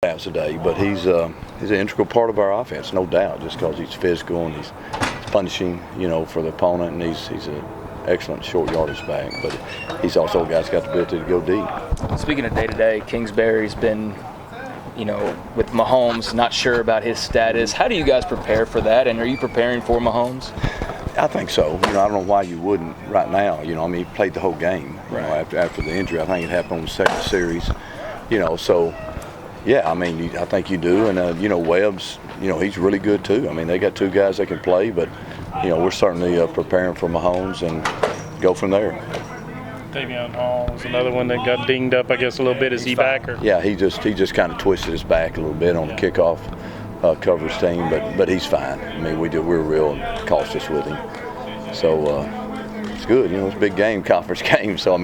Snaps a day, but he's an integral part of our offense, no doubt. Just because he's physical and he's punishing, for the opponent, and he's an excellent short yardage back. But he's also a guy that's got the ability to go deep. Speaking of day-to-day, Kingsbury's been, with Mahomes, not sure about his status. How do you guys prepare for that, and are you preparing for Mahomes? I think so. I don't know why you wouldn't right now. He played the whole game. After the injury, I think it happened on the second series. So. Yeah, I think you do, and Webb's, he's really good too. They got two guys that can play, but we're certainly preparing for Mahomes and go from there. Davion Hall was another one that got dinged up, I guess, a little bit. Is he back? Or? Yeah, he just kind of twisted his back a little bit on the kickoff coverage team, but he's fine. We're real cautious with him, so it's good. It's a big game, conference game. So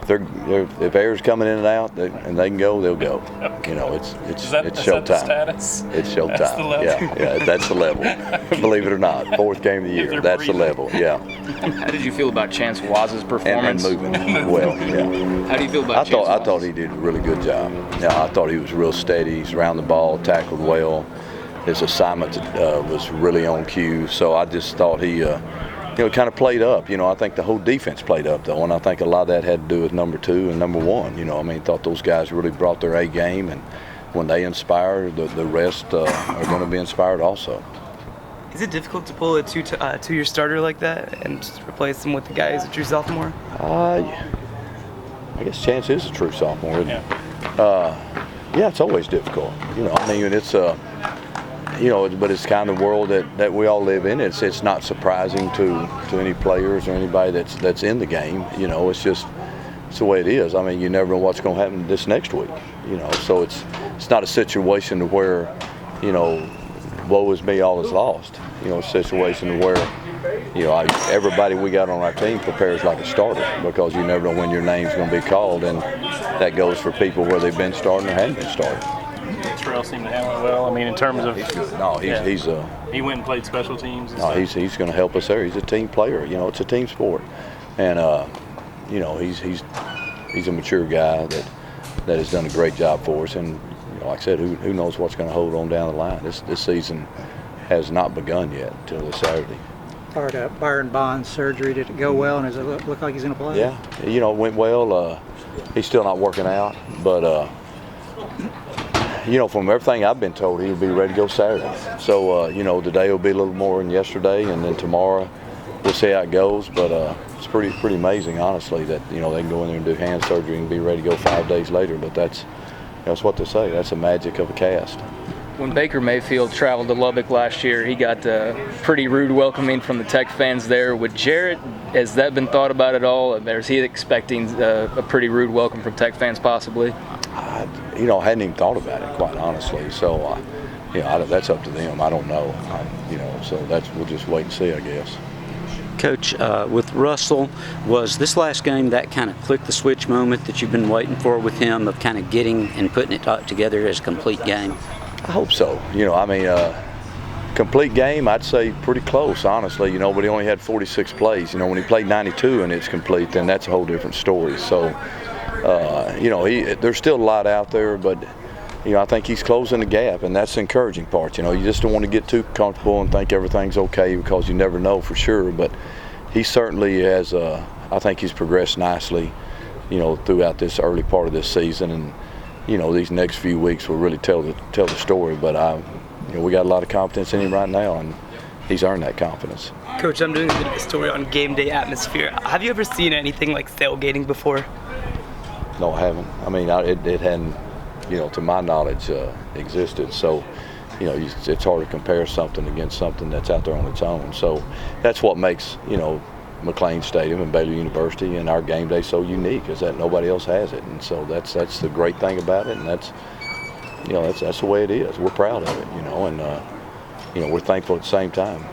if air's coming in and out and they can go, they'll go. Okay. It's is that showtime. The status? It's showtime. That's the level. Yeah, that's the level. Believe it or not, fourth game of the year. That's the level. Yeah. How did you feel about Chance Waz's performance? And moving well. Yeah. How do you feel about Chance I thought he did a really good job. Yeah, I thought he was real steady. He's around the ball, tackled well. His assignment was really on cue. So I just thought he. Kind of played up. I think the whole defense played up, though, and I think a lot of that had to do with number 2 and number 1. Thought those guys really brought their A game, and when they inspire, the rest are going to be inspired also. Is it difficult to pull a two-year starter like that and just replace him with the guy who's a true sophomore? I guess Chance is a true sophomore, isn't he? Yeah, it's always difficult. It's but it's kind of the world that we all live in. It's not surprising to any players or anybody that's in the game. It's just it's the way it is. You never know what's going to happen this next week. So it's not a situation to where woe is me, all is lost. A situation where everybody we got on our team prepares like a starter, because you never know when your name's going to be called, and that goes for people where they've been starting or hadn't been starting. Terrell seemed to handle it well. In terms of he's good. No, he went and played special teams. No, he's going to help us there. He's a team player. It's a team sport, and he's a mature guy that has done a great job for us. And like I said, who knows what's going to hold on down the line? This season has not begun yet until this Saturday. Part of Byron Bond's surgery, did it go well, and does it look like he's going to play? Yeah, it went well. He's still not working out, but. From everything I've been told, he'll be ready to go Saturday. So, today will be a little more than yesterday, and then tomorrow we'll see how it goes. But it's pretty amazing, honestly, that, they can go in there and do hand surgery and be ready to go 5 days later. But that's what they say. That's the magic of a cast. When Baker Mayfield traveled to Lubbock last year, he got a pretty rude welcoming from the Tech fans there. With Jarrett, has that been thought about at all? Or is he expecting a pretty rude welcome from Tech fans possibly? I hadn't even thought about it, quite honestly. So, that's up to them. I don't know. So we'll just wait and see, I guess. Coach, with Russell, was this last game that kind of click the switch moment that you've been waiting for with him, of kind of getting and putting it together as a complete game? I hope so. Complete game, I'd say pretty close, honestly. But he only had 46 plays. When he played 92 and it's complete, then that's a whole different story. So, there's still a lot out there, but I think he's closing the gap, and that's the encouraging part. You just don't want to get too comfortable and think everything's okay, because you never know for sure. But he certainly has. I think he's progressed nicely, throughout this early part of this season, and these next few weeks will really tell the story. But we got a lot of confidence in him right now, and he's earned that confidence. Coach, I'm doing a bit of a story on game day atmosphere. Have you ever seen anything like tailgating before? No, I haven't. It hadn't, to my knowledge, existed. So, it's hard to compare something against something that's out there on its own. So that's what makes, McLean Stadium and Baylor University and our game day so unique, is that nobody else has it. And so that's the great thing about it, and that's the way it is. We're proud of it, and we're thankful at the same time.